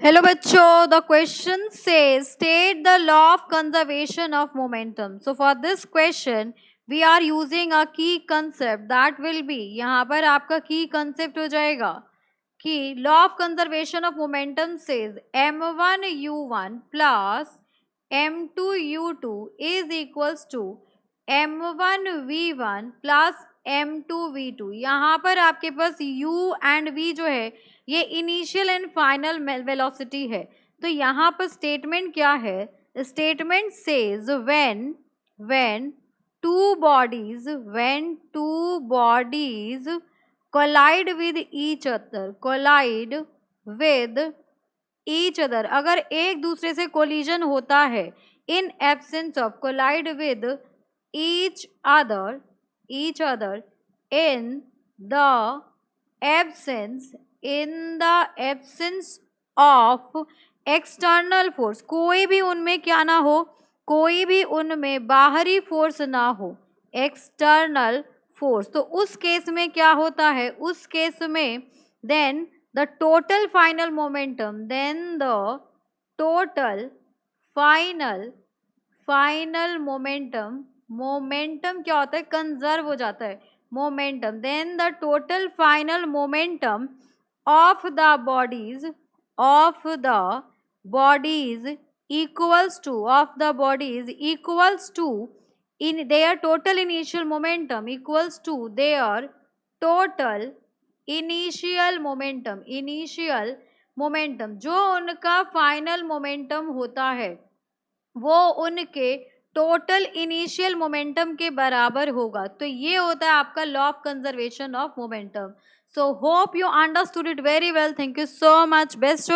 Hello बच्चों, the question says state the law of conservation of momentum. So for this question we are using a key concept that will be, यहाँ पर आपका key concept हो जाएगा कि law of conservation of momentum says m1 u1 plus m2 u2 is equals to m1 v1 plus m2 v2. यहाँ पर आपके पास u and v जो है ये इनिशियल एंड फाइनल वेलोसिटी है. तो यहाँ पर स्टेटमेंट क्या है? Statement says when two bodies collide with each other, अगर एक दूसरे से कोलिजन होता है in absence of collide with each other in the absence of external force, कोई भी उनमें क्या ना हो, कोई भी उनमें बाहरी फोर्स ना हो, एक्सटर्नल फोर्स. तो उस केस में क्या होता है? उस केस में then the total final momentum momentum क्या होता है? कंजर्व हो जाता है momentum. Then the total final momentum of the bodies equals to in their total initial momentum equals to their total initial momentum. जो उनका फाइनल मोमेंटम होता है वो उनके टोटल इनिशियल मोमेंटम के बराबर होगा. तो ये होता है आपका law of conservation of momentum. So hope you understood it very well. Thank you so much. Best